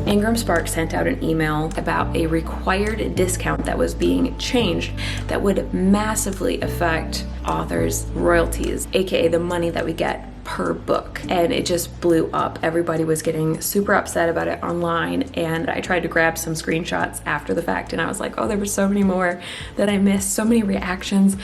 INGRAMSPARK sent out an email about a required discount that was being changed that would massively affect authors' royalties, aka the money that we get per book, and it just blew up. Everybody was getting super upset about it online, and I tried to grab some screenshots after the fact, and I was like, oh, there were so many more that I missed, so many reactions,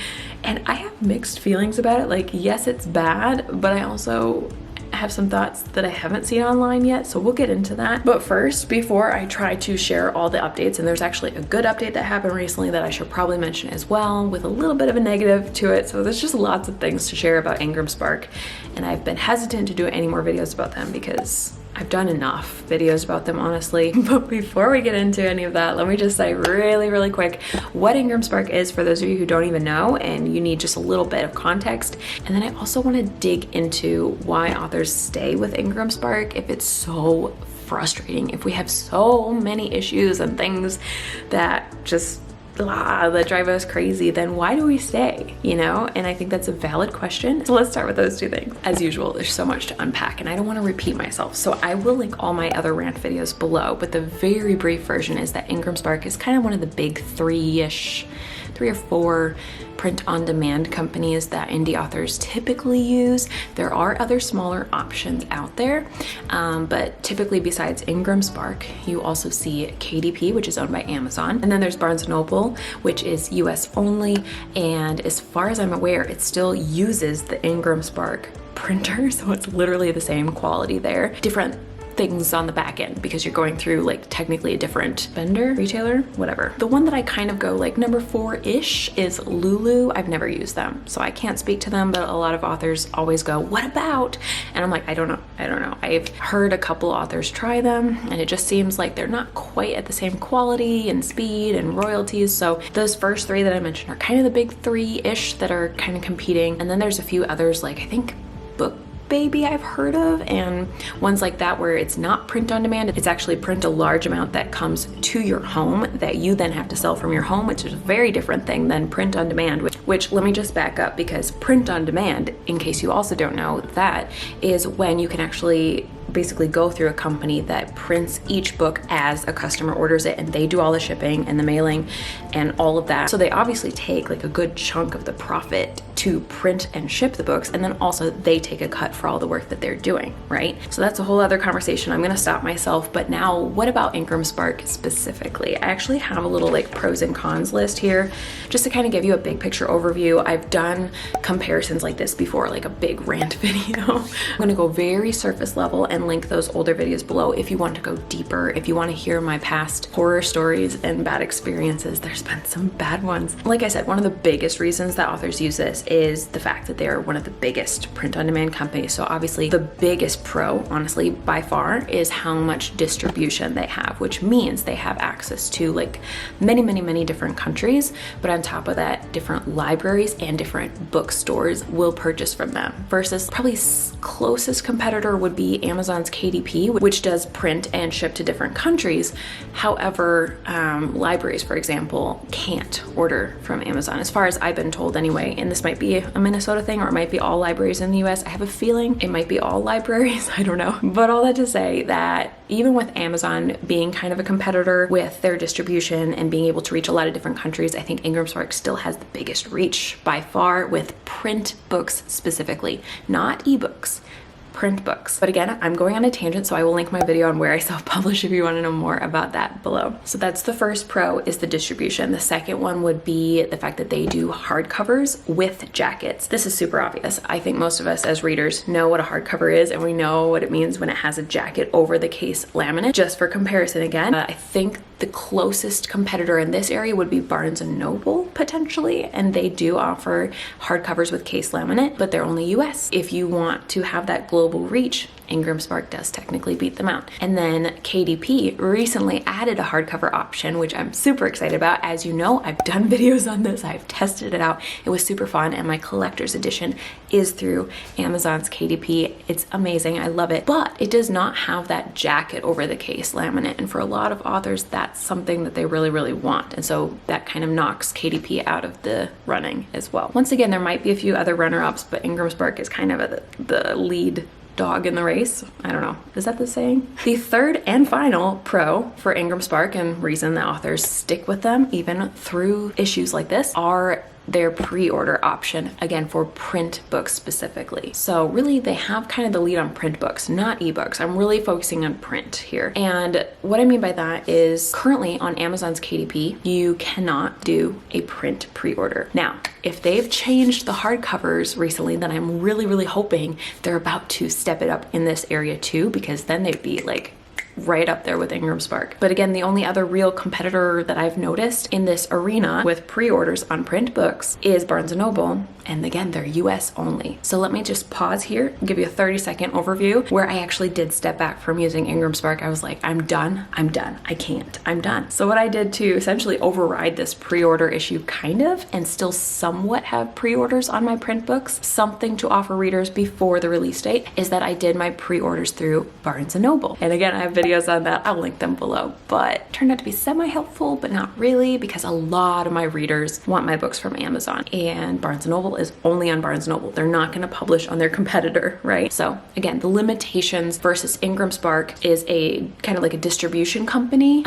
and I have mixed feelings about it. Like, yes, it's bad, but I also have some thoughts that I haven't seen online yet, so we'll get into that. But first, before I try to share all the updates, and there's actually a good update that happened recently that I should probably mention as well, with a little bit of a negative to it, so there's just lots of things to share about INGRAMSPARK, and I've been hesitant to do any more videos about them because I've done enough videos about them, honestly. But before we get into any of that, let me just say really quick what INGRAMSPARK is for those of you who don't even know and you need just a little bit of context. And then I also want to dig into why authors stay with INGRAMSPARK if it's so frustrating, if we have so many issues and things that just that drive us crazy, then why do we stay, you know? And I think that's a valid question. So let's start with those two things. As usual, there's so much to unpack and I don't want to repeat myself, so I will link all my other rant videos below, but the very brief version is that INGRAMSPARK is kind of one of the big three or four print-on-demand companies that indie authors typically use. There are other smaller options out there, but typically besides INGRAMSPARK, you also see KDP, which is owned by Amazon, and then there's Barnes & Noble, which is US only, and as far as I'm aware, it still uses the INGRAMSPARK printer, so it's literally the same quality there. Different things on the back end because you're going through like technically a different vendor, retailer, whatever. The one that I kind of go like number 4-ish is Lulu. I've never used them, so I can't speak to them, but a lot of authors always go, what about? And I'm like, I don't know. I've heard a couple authors try them and it just seems like they're not quite at the same quality and speed and royalties. So those first three that I mentioned are kind of the big 3-ish that are kind of competing. And then there's a few others, like I think Baby I've heard of, and ones like that where it's not print on demand, it's actually print a large amount that comes to your home that you then have to sell from your home, which is a very different thing than print on demand, which let me just back up, because print on demand, in case you also don't know, that is when you can actually basically go through a company that prints each book as a customer orders it, and they do all the shipping and the mailing and all of that. So they obviously take like a good chunk of the profit to print and ship the books, and then also they take a cut for all the work that they're doing, right? So that's a whole other conversation. I'm gonna stop myself, but now what about INGRAMSPARK specifically? I actually have a little like pros and cons list here just to kind of give you a big picture overview. I've done comparisons like this before, like a big rant video. I'm gonna go very surface level and link those older videos below if you want to go deeper, if you want to hear my past horror stories and bad experiences. There's been some bad ones. Like I said, one of the biggest reasons that authors use this is the fact that they're one of the biggest print-on-demand companies. So obviously the biggest pro, honestly, by far, is how much distribution they have, which means they have access to like many different countries, but on top of that, different libraries and different bookstores will purchase from them. Versus probably closest competitor would be Amazon's KDP, which does print and ship to different countries. However, libraries, for example, can't order from Amazon, as far as I've been told anyway, and this might be a Minnesota thing, or it might be all libraries in the US. I have a feeling it might be all libraries, I don't know. But all that to say that even with Amazon being kind of a competitor with their distribution and being able to reach a lot of different countries, I think INGRAMSPARK still has the biggest reach by far with print books specifically, not ebooks. Print books. But again, I'm going on a tangent, so I will link my video on where I self-publish if you want to know more about that below. So that's the first pro, is the distribution. The second one would be the fact that they do hardcovers with jackets. This is super obvious. I think most of us as readers know what a hardcover is, and we know what it means when it has a jacket over the case laminate. Just for comparison again, I think the closest competitor in this area would be Barnes & Noble, potentially, and they do offer hardcovers with case laminate, but they're only US. If you want to have that global reach, INGRAMSPARK does technically beat them out. And then KDP recently added a hardcover option, which I'm super excited about. As you know, I've done videos on this, I've tested it out, it was super fun, and my collector's edition is through Amazon's KDP. It's amazing, I love it, but it does not have that jacket over the case laminate, and for a lot of authors, that's something that they really want, and so that kind of knocks KDP out of the running as well. Once again, there might be a few other runner-ups, but INGRAMSPARK is kind of the lead dog in the race. I don't know. Is that the saying? The third and final pro for IngramSpark, and reason that authors stick with them even through issues like this, are their pre-order option, again, for print books specifically. So really they have kind of the lead on print books, not ebooks. I'm really focusing on print here. And what I mean by that is currently on Amazon's KDP, you cannot do a print pre-order. Now, if they've changed the hardcovers recently, then I'm really hoping they're about to step it up in this area too, because then they'd be like right up there with IngramSpark. But again, the only other real competitor that I've noticed in this arena with pre-orders on print books is Barnes & Noble. And again, they're US only. So let me just pause here and give you a 30-second overview where I actually did step back from using IngramSpark. I was like, I'm done. I can't, I'm done. So what I did to essentially override this pre-order issue kind of, and still somewhat have pre-orders on my print books, something to offer readers before the release date, is that I did my pre-orders through Barnes & Noble. And again, I have videos on that. I'll link them below, but it turned out to be semi-helpful, but not really, because a lot of my readers want my books from Amazon, and Barnes & Noble is only on Barnes & Noble. They're not going to publish on their competitor, right? So again, the limitations versus IngramSpark is a kind of like a distribution company.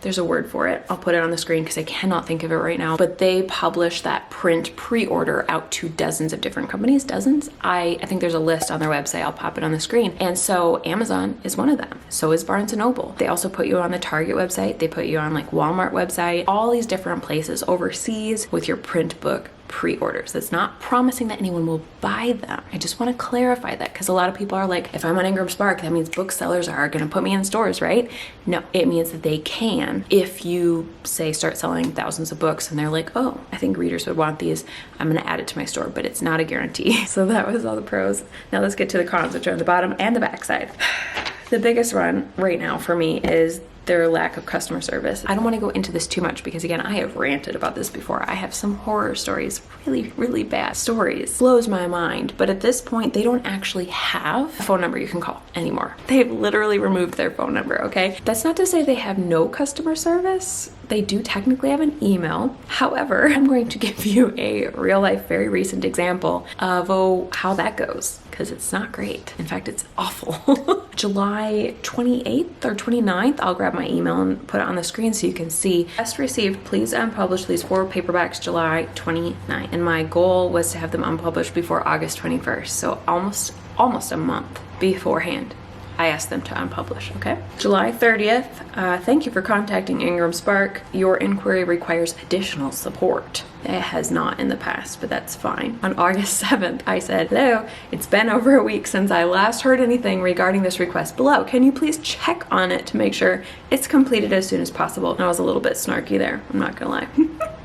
There's a word for it. I'll put it on the screen because I cannot think of it right now, but they publish that print pre-order out to dozens of different companies. Dozens? I think there's a list on their website. I'll pop it on the screen. And so Amazon is one of them. So is Barnes & Noble. They also put you on the Target website. They put you on like Walmart website, all these different places overseas with your print book pre-orders. It's not promising that anyone will buy them. I just want to clarify that, because a lot of people are like, if I'm on IngramSpark, that means booksellers are going to put me in stores, right? No, it means that they can. If you say start selling thousands of books and they're like, oh, I think readers would want these, I'm going to add it to my store, but it's not a guarantee. So that was all the pros. Now let's get to the cons, which are on the bottom and the back side. The biggest one right now for me is their lack of customer service. I don't want to go into this too much because again, I have ranted about this before. I have some horror stories, really bad stories. Blows my mind. But at this point, they don't actually have a phone number you can call anymore. They've literally removed their phone number, okay? That's not to say they have no customer service. They do technically have an email. However, I'm going to give you a real life, very recent example of how that goes, because it's not great. In fact, it's awful. July 28th or 29th, I'll grab my email and put it on the screen so you can see. Best received, please unpublish these 4 paperbacks July 29th. And my goal was to have them unpublished before August 21st. So almost a month beforehand, I asked them to unpublish, okay? July 30th, thank you for contacting IngramSpark. Your inquiry requires additional support. It has not in the past, but that's fine. On August 7th, I said, hello, it's been over a week since I last heard anything regarding this request below. Can you please check on it to make sure it's completed as soon as possible? And I was a little bit snarky there, I'm not gonna lie.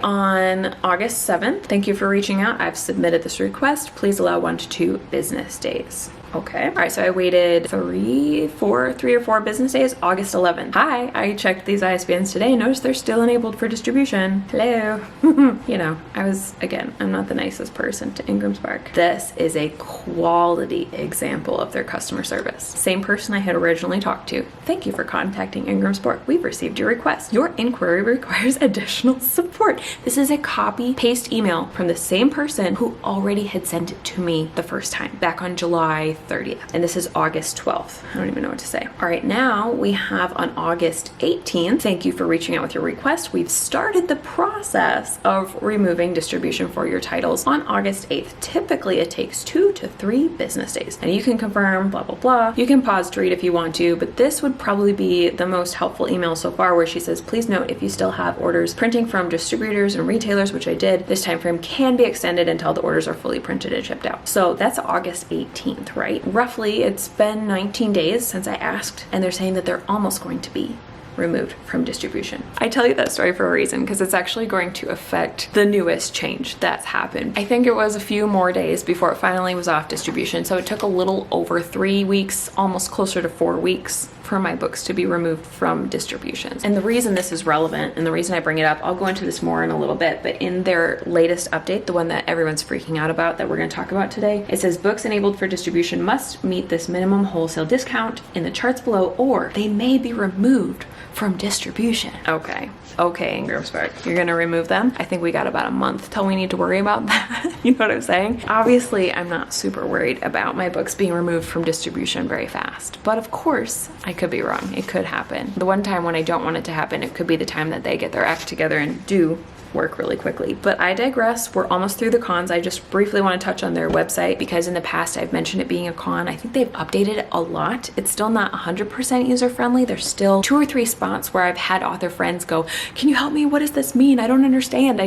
On August 7th, thank you for reaching out. I've submitted this request. Please allow 1 to 2 business days. Okay. All right. So I waited 3 or 4 business days. August 11th. Hi. I checked these ISBNs today and noticed they're still enabled for distribution. Hello. You know, I'm not the nicest person to IngramSpark. This is a quality example of their customer service. Same person I had originally talked to. Thank you for contacting IngramSpark. We've received your request. Your inquiry requires additional support. This is a copy paste email from the same person who already had sent it to me the first time back on July 30th. And this is August 12th. I don't even know what to say. All right, now we have on August 18th, thank you for reaching out with your request. We've started the process of removing distribution for your titles on August 8th. Typically, it takes 2 to 3 business days. And you can confirm, blah, blah, blah. You can pause to read if you want to, but this would probably be the most helpful email so far, where she says, please note if you still have orders printing from distributors and retailers, which I did, this time frame can be extended until the orders are fully printed and shipped out. So that's August 18th, right? Roughly, it's been 19 days since I asked, and they're saying that they're almost going to be removed from distribution. I tell you that story for a reason, because it's actually going to affect the newest change that's happened. I think it was a few more days before it finally was off distribution, so it took a little over 3 weeks, almost closer to 4 weeks, for my books to be removed from distributions. And the reason this is relevant and the reason I bring it up, I'll go into this more in a little bit, but in their latest update, the one that everyone's freaking out about that we're going to talk about today, it says books enabled for distribution must meet this minimum wholesale discount in the charts below, or they may be removed from distribution. Okay, INGRAMSPARK, you're gonna remove them? I think we got about a month till we need to worry about that. You know what I'm saying? Obviously, I'm not super worried about my books being removed from distribution very fast, but of course, I could be wrong. It could happen. The one time when I don't want it to happen, it could be the time that they get their act together and do work really quickly. But I digress. We're almost through the cons. I just briefly want to touch on their website because in the past I've mentioned it being a con. I think they've updated it a lot. It's still not 100% user friendly. There's still 2 or 3 spots where I've had author friends go, can you help me? What does this mean? I don't understand.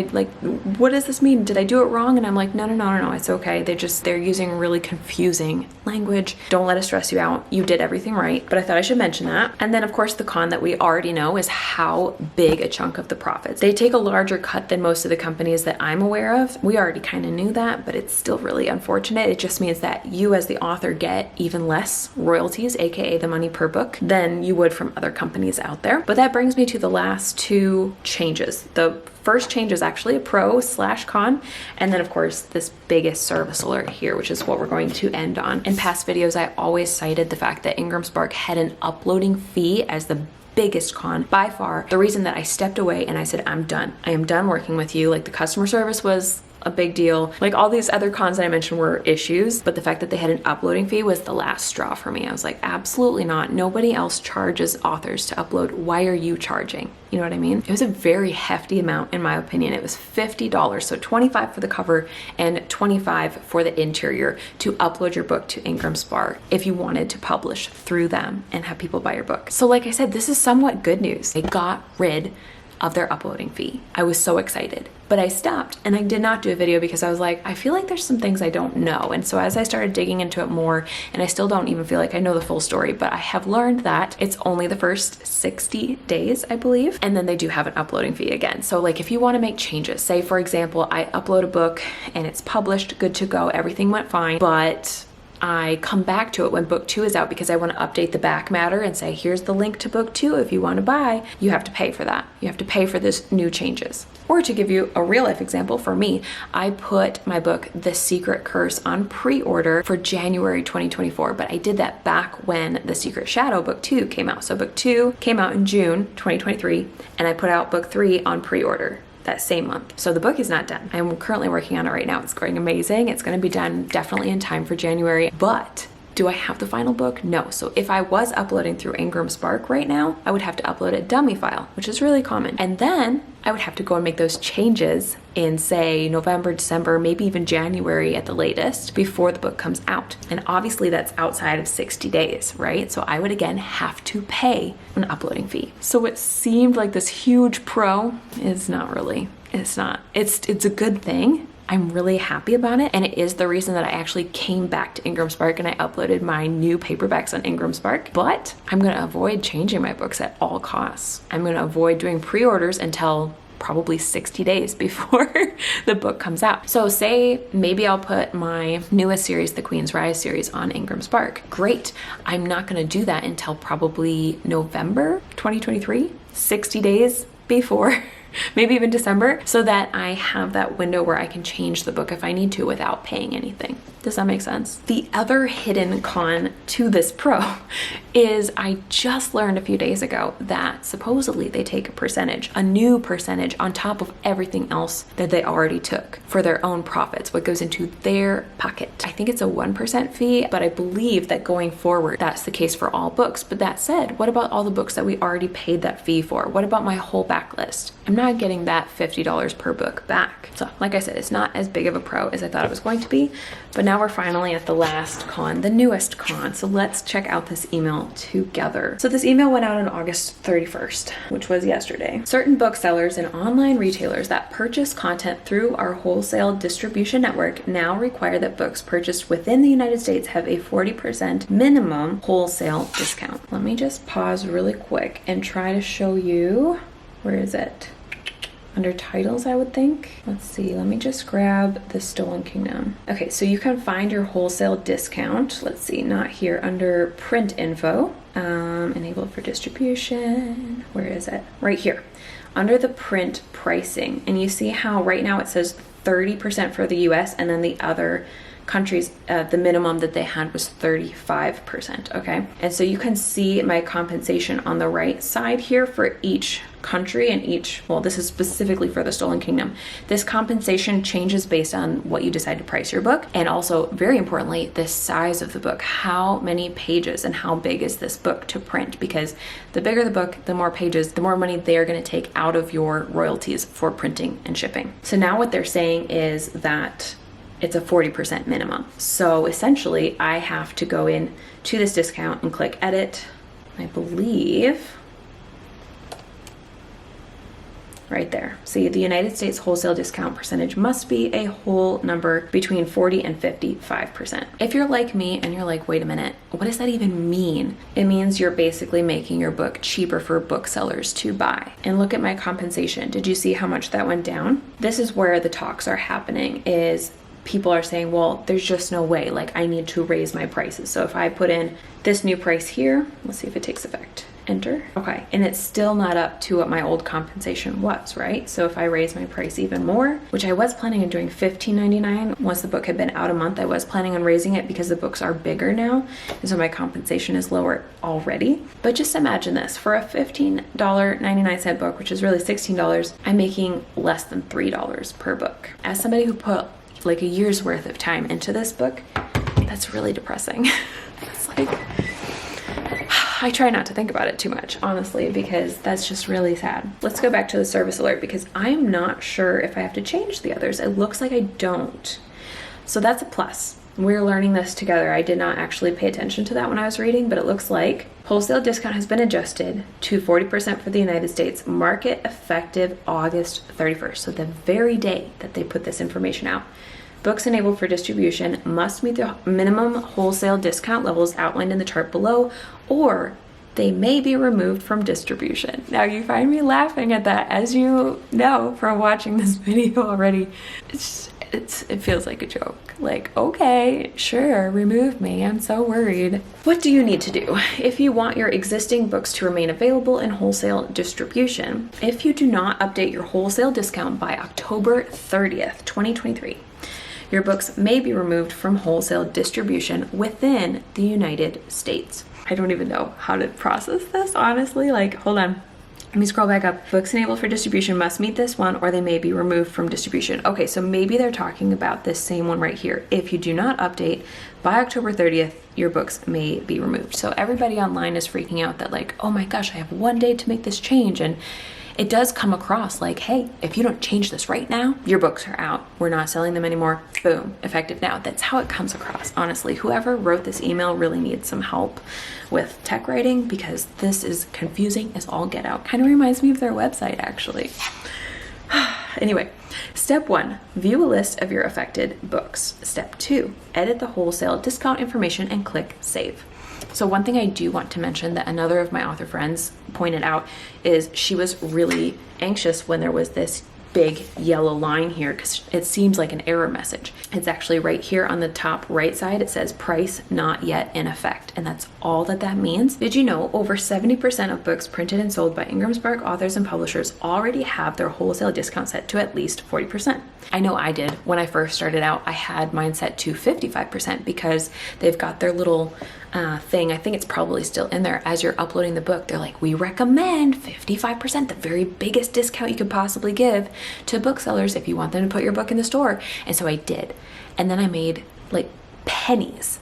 What does this mean? Did I do it wrong? And I'm like, no, it's okay. They're using really confusing language. Don't let it stress you out. You did everything right. But I thought I should mention that. And then of course the con that we already know is how big a chunk of the profits. They take a larger cut than most of the companies that I'm aware of. We already kind of knew that, but it's still really unfortunate. It just means that you as the author get even less royalties, aka the money per book, than you would from other companies out there. But that brings me to the last 2 changes. The first change is actually a pro/con, and then of course this biggest service alert here, which is what we're going to end on. In past videos, I always cited the fact that INGRAMSPARK had an uploading fee as the biggest con by far. The reason that I stepped away and I said, I'm done. I am done working with you. Like, the customer service was a big deal. Like, all these other cons that I mentioned were issues, but the fact that they had an uploading fee was the last straw for me. I was like, absolutely not. Nobody else charges authors to upload. Why are you charging? You know what I mean? It was a very hefty amount in my opinion. It was $50, so $25 for the cover and $25 for the interior to upload your book to INGRAMSPARK if you wanted to publish through them and have people buy your book. So like I said, this is somewhat good news. They got rid of their uploading fee. I was so excited, but I stopped and I did not do a video because I was like, I feel like there's some things I don't know. And so as I started digging into it more, and I still don't even feel like I know the full story, but I have learned that it's only the first 60 days, I believe. And then they do have an uploading fee again. So like, if you want to make changes, say for example, I upload a book and it's published, good to go, everything went fine, but I come back to it when book 2 is out because I want to update the back matter and say, here's the link to book 2 if you want to buy. You have to pay for that. You have to pay for this new changes. Or to give you a real life example, for me, I put my book, The Secret Curse, on pre-order for January 2024, but I did that back when The Secret Shadow book 2 came out. So book 2 came out in June 2023, and I put out book 3 on pre-order that same month. So the book is not done. I'm currently working on it right now. It's going amazing. It's going to be done definitely in time for January, but do I have the final book? No. So if I was uploading through INGRAMSPARK right now, I would have to upload a dummy file, which is really common. And then I would have to go and make those changes in, say, November, December, maybe even January at the latest before the book comes out. And obviously that's outside of 60 days, right? So I would again have to pay an uploading fee. So what seemed like this huge pro is not really. It's not. It's a good thing. I'm really happy about it, and it is the reason that I actually came back to INGRAMSPARK and I uploaded my new paperbacks on INGRAMSPARK. But I'm going to avoid changing my books at all costs. I'm going to avoid doing pre-orders until probably 60 days before the book comes out. So say maybe I'll put my newest series, the Queen's Rise series, on INGRAMSPARK. Great. I'm not going to do that until probably November 2023, 60 days before maybe even December, so that I have that window where I can change the book if I need to without paying anything. Does that make sense? The other hidden con to this pro is I just learned a few days ago that supposedly they take a percentage, a new percentage on top of everything else that they already took for their own profits, what goes into their pocket. I think it's a 1% fee, but I believe that going forward, that's the case for all books. But that said, what about all the books that we already paid that fee for? What about my whole backlist? I'm not getting that $50 per book back. So like I said, it's not as big of a pro as I thought it was going to be, but now we're finally at the last con, the newest con. So let's check out this email together. So this email went out on August 31st, which was yesterday. Certain booksellers and online retailers that purchase content through our wholesale distribution network now require that books purchased within the United States have a 40% minimum wholesale discount. Let me just pause really quick and try to show you, where is it? Under titles, I would think. Let's see, let me just grab the Stolen Kingdom. Okay, so you can find your wholesale discount. Let's see, not here, under print info, enabled for distribution. Where is it? Right here, under the print pricing. And you see how right now it says 30% for the US and then the other countries, the minimum that they had was 35%, okay? And so you can see my compensation on the right side here for each country and each, well, this is specifically for the Stolen Kingdom. This compensation changes based on what you decide to price your book, and also, very importantly, the size of the book. How many pages and how big is this book to print? Because the bigger the book, the more pages, the more money they're going to take out of your royalties for printing and shipping. So now what they're saying is that it's a 40% minimum. So essentially, I have to go in to this discount and click edit. I believe right there. See, the United States wholesale discount percentage must be a whole number between 40 and 55%. If you're like me and you're like, wait a minute, what does that even mean? It means you're basically making your book cheaper for booksellers to buy. And look at my compensation. Did you see how much that went down? This is where the talks are happening, is people are saying, well, there's just no way, like I need to raise my prices. So if I put in this new price here, let's see if it takes effect. Enter. Okay, and it's still not up to what my old compensation was, right? So if I raise my price even more, which I was planning on doing $15.99 once the book had been out a month, I was planning on raising it because the books are bigger now, and so my compensation is lower already. But just imagine this, for a $15.99 book, which is really $16, I'm making less than $3 per book. As somebody who put like a year's worth of time into this book, that's really depressing. It's like, I try not to think about it too much, honestly, because that's just really sad. Let's go back to the service alert, because I'm not sure if I have to change the others. It looks like I don't. So that's a plus. We're learning this together. I did not actually pay attention to that when I was reading, but it looks like wholesale discount has been adjusted to 40% for the United States, market effective August 31st. So the very day that they put this information out. Books enabled for distribution must meet the minimum wholesale discount levels outlined in the chart below, or they may be removed from distribution. Now you find me laughing at that, as you know from watching this video already. It feels like a joke. Like, okay, sure, remove me. I'm so worried. What do you need to do if you want your existing books to remain available in wholesale distribution? If you do not update your wholesale discount by October 30th, 2023, your books may be removed from wholesale distribution within the United States. I don't even know how to process this, honestly. Like, hold on. Let me scroll back up. Books enabled for distribution must meet this one, or they may be removed from distribution. Okay, so maybe they're talking about this same one right here. If you do not update by October 30th, your books may be removed. So everybody online is freaking out that like, oh my gosh, I have one day to make this change. And it does come across like, hey, if you don't change this right now, your books are out. We're not selling them anymore. Boom, effective now. That's how it comes across. Honestly, whoever wrote this email really needs some help with tech writing, because this is confusing as all get out. Kind of reminds me of their website, actually. Anyway, step 1, view a list of your affected books. Step 2, edit the wholesale discount information and click save. So one thing I do want to mention that another of my author friends pointed out is she was really anxious when there was this big yellow line here, because it seems like an error message. It's actually right here on the top right side. It says price not yet in effect, and that's all that means. Did you know over 70% of books printed and sold by INGRAMSPARK authors and publishers already have their wholesale discount set to at least 40%? I know I did. When I first started out, I had mine set to 55% because they've got their little thing. I think it's probably still in there. As you're uploading the book, they're like, we recommend 55%, the very biggest discount you could possibly give to booksellers if you want them to put your book in the store. And so I did. And then I made like pennies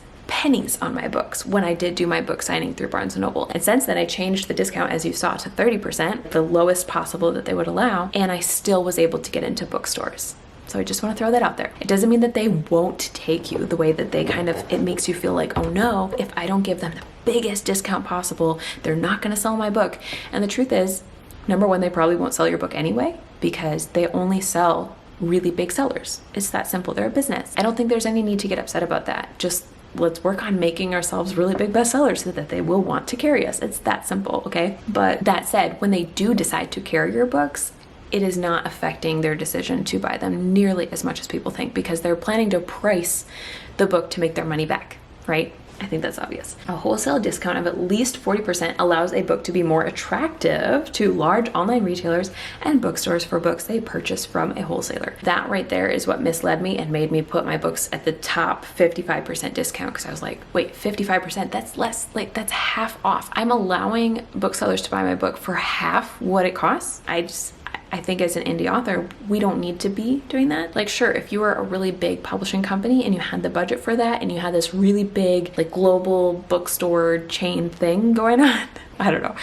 on my books when I did do my book signing through Barnes & Noble. And since then I changed the discount, as you saw, to 30%, the lowest possible that they would allow, and I still was able to get into bookstores. So I just want to throw that out there. It doesn't mean that they won't take you the way that they kind of, it makes you feel like, oh no, if I don't give them the biggest discount possible, they're not going to sell my book. And the truth is, number one, they probably won't sell your book anyway, because they only sell really big sellers. It's that simple. They're a business. I don't think there's any need to get upset about that. Just let's work on making ourselves really big bestsellers so that they will want to carry us. It's that simple, okay? But that said, when they do decide to carry your books, it is not affecting their decision to buy them nearly as much as people think, because they're planning to price the book to make their money back, right? I think that's obvious. A wholesale discount of at least 40% allows a book to be more attractive to large online retailers and bookstores for books they purchase from a wholesaler. That right there is what misled me and made me put my books at the top 55% discount, because I was like, wait, 55%? That's less, like that's half off. I'm allowing booksellers to buy my book for half what it costs. I think as an indie author, we don't need to be doing that. Like, sure, if you were a really big publishing company and you had the budget for that and you had this really big, like, global bookstore chain thing going on, I don't know,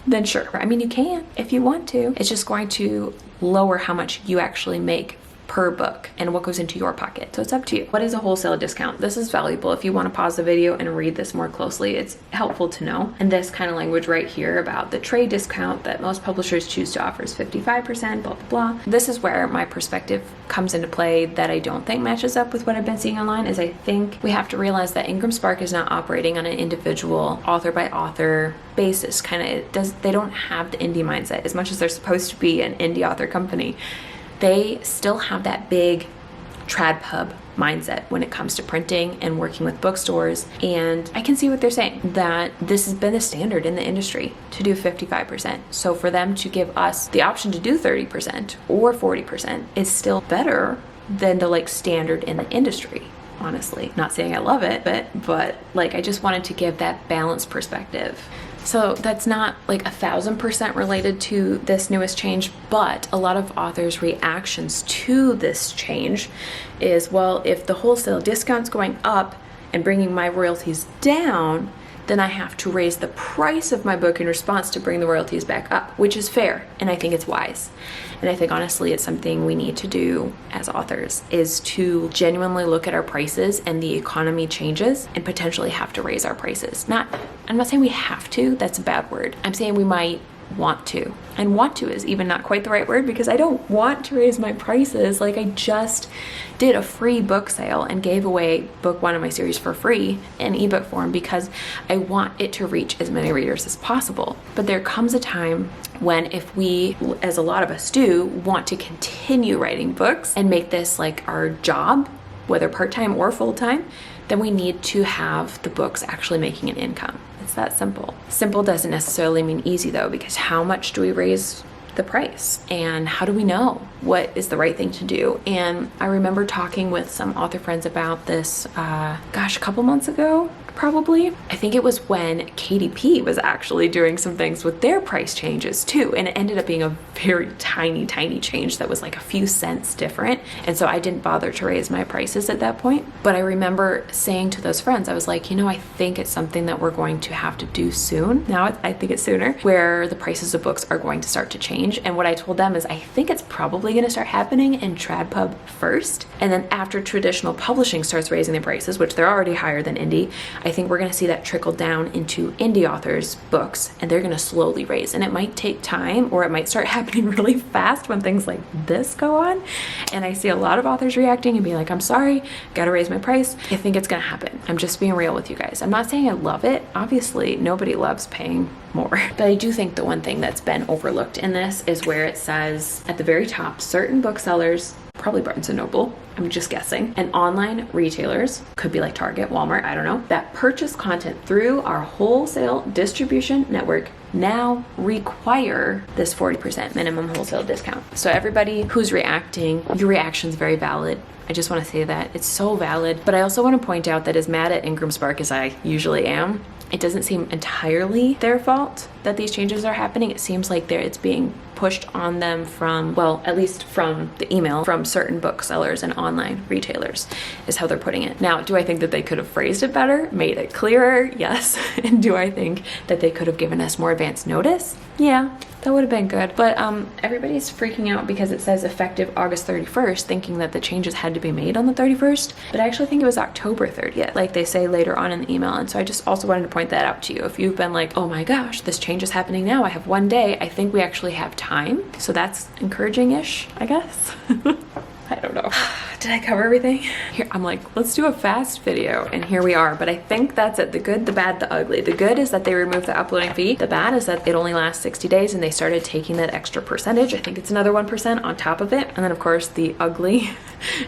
then sure. I mean, you can if you want to. It's just going to lower how much you actually make per book and what goes into your pocket. So it's up to you. What is a wholesale discount? This is valuable. If you want to pause the video and read this more closely, it's helpful to know. And this kind of language right here about the trade discount that most publishers choose to offer is 55%, blah, blah, blah. This is where my perspective comes into play that I don't think matches up with what I've been seeing online. Is I think we have to realize that INGRAMSPARK is not operating on an individual author by author basis. They don't have the indie mindset as much as they're supposed to be an indie author company. They still have that big trad pub mindset when it comes to printing and working with bookstores. And I can see what they're saying, that this has been the standard in the industry to do 55%. So for them to give us the option to do 30% or 40% is still better than the like standard in the industry. Honestly, not saying I love it, but like I just wanted to give that balanced perspective. So that's not like 1,000% related to this newest change, but a lot of authors' reactions to this change is, well, if the wholesale discount's going up and bringing my royalties down, then I have to raise the price of my book in response to bring the royalties back up, which is fair, and I think it's wise. And I think honestly it's something we need to do as authors, is to genuinely look at our prices and the economy changes and potentially have to raise our prices. I'm not saying we have to, that's a bad word. I'm saying we might want to. And want to is even not quite the right word, because I don't want to raise my prices. Like, I just did a free book sale and gave away book one of my series for free in ebook form because I want it to reach as many readers as possible. But there comes a time when, if we, as a lot of us do, want to continue writing books and make this like our job, whether part-time or full-time, then we need to have the books actually making an income. It's that simple. Simple doesn't necessarily mean easy though, because how much do we raise the price? And how do we know what is the right thing to do? And I remember talking with some author friends about this, a couple months ago, probably. I think it was when KDP was actually doing some things with their price changes too. And it ended up being a very tiny change that was like a few cents different. And so I didn't bother to raise my prices at that point. But I remember saying to those friends, I was like, I think it's something that we're going to have to do soon. Now I think it's sooner, where the prices of books are going to start to change. And what I told them is I think it's probably going to start happening in TradPub first. And then after traditional publishing starts raising their prices, which they're already higher than indie, I think we're going to see that trickle down into indie authors' books, and they're going to slowly raise. And it might take time, or it might start happening really fast when things like this go on. And I see a lot of authors reacting and being like, I'm sorry, got to raise my price. I think it's going to happen. I'm just being real with you guys. I'm not saying I love it. Obviously, nobody loves paying more. But I do think the one thing that's been overlooked in this is where it says at the very top, certain booksellers, probably Barnes & Noble, I'm just guessing, and online retailers, could be like Target, Walmart, I don't know, that purchase content through our wholesale distribution network now require this 40% minimum wholesale discount. So everybody who's reacting, your reaction's very valid. I just want to say that it's so valid. But I also want to point out that as mad at INGRAMSPARK as I usually am, it doesn't seem entirely their fault that these changes are happening. It seems like it's being pushed on them from, well, at least from the email, from certain booksellers and online retailers is how they're putting it. Now, do I think that they could have phrased it better, made it clearer? Yes. And do I think that they could have given us more advance notice? Yeah, that would have been good. But everybody's freaking out because it says effective August 31st, thinking that the changes had to be made on the 31st. But I actually think it was October 30th, like they say later on in the email. And so I just also wanted to point that out to you. If you've been like, oh my gosh, this change is happening now, I have one day, I think we actually have time. So that's encouraging-ish, I guess. I don't know. Did I cover everything? Here, I'm like, let's do a fast video, and here we are. But I think that's it. The good, the bad, the ugly. The good is that they removed the uploading fee. The bad is that it only lasts 60 days and they started taking that extra percentage. I think it's another 1% on top of it. And then of course the ugly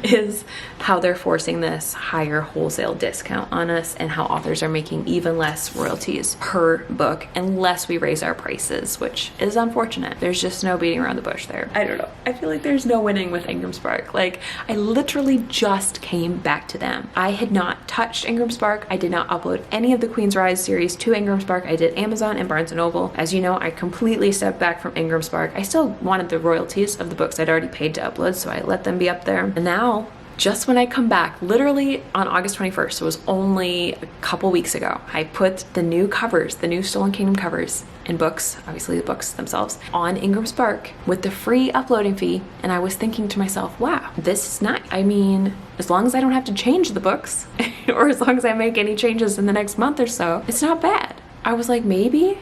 is how they're forcing this higher wholesale discount on us, and how authors are making even less royalties per book unless we raise our prices, which is unfortunate. There's just no beating around the bush there. I don't know. I feel like there's no winning with INGRAMSPARK. Like, I literally just came back to them. I had not touched INGRAMSPARK. I did not upload any of the Queen's Rise series to INGRAMSPARK. I did Amazon and Barnes & Noble. As you know, I completely stepped back from INGRAMSPARK. I still wanted the royalties of the books I'd already paid to upload, so I let them be up there. And now, just when I come back, literally on August 21st, it was only a couple weeks ago, I put the new covers, the new Stolen Kingdom covers and books, obviously the books themselves, on INGRAMSPARK with the free uploading fee. And I was thinking to myself, wow, this is nice. I mean, as long as I don't have to change the books or as long as I make any changes in the next month or so, it's not bad. I was like, maybe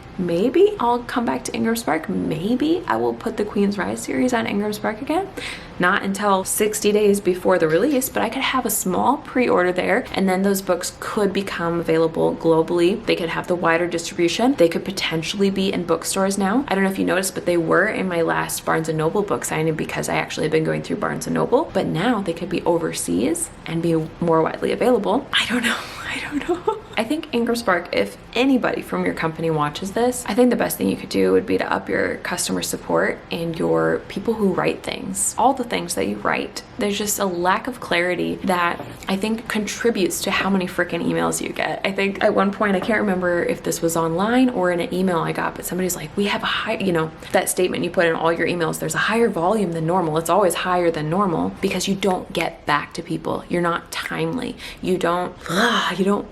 I'll come back to INGRAMSPARK. Maybe I will put the Queen's Rise series on INGRAMSPARK again. Not until 60 days before the release, but I could have a small pre-order there, and then those books could become available globally. They could have the wider distribution. They could potentially be in bookstores now. I don't know if you noticed, but they were in my last Barnes & Noble book signing because I actually have been going through Barnes & Noble, but now they could be overseas and be more widely available. I don't know. I think INGRAMSPARK, if anybody from your company watches this, I think the best thing you could do would be to up your customer support and your people who write things. All the things that you write, there's just a lack of clarity that I think contributes to how many freaking emails you get. I think at one point, I can't remember if this was online or in an email I got, but somebody's like, we have a high, you know, that statement you put in all your emails, there's a higher volume than normal. It's always higher than normal because you don't get back to people. You're not timely. You don't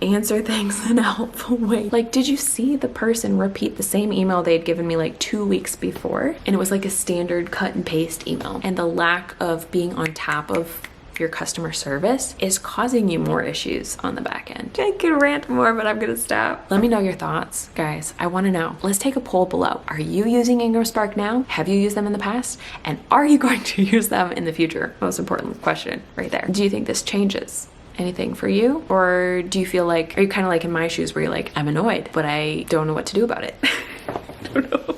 answer things in a helpful way. Like, did you see the person repeat the same email they'd given me like 2 weeks before? And it was like a standard cut and paste email. And the lack of being on top of your customer service is causing you more issues on the back end. I could rant more, but I'm gonna stop. Let me know your thoughts, guys. I wanna know. Let's take a poll below. Are you using INGRAMSPARK now? Have you used them in the past? And are you going to use them in the future? Most important question right there. Do you think this changes anything for you? Or do you feel like, are you kind of like in my shoes where you're like, I'm annoyed, but I don't know what to do about it? I don't know.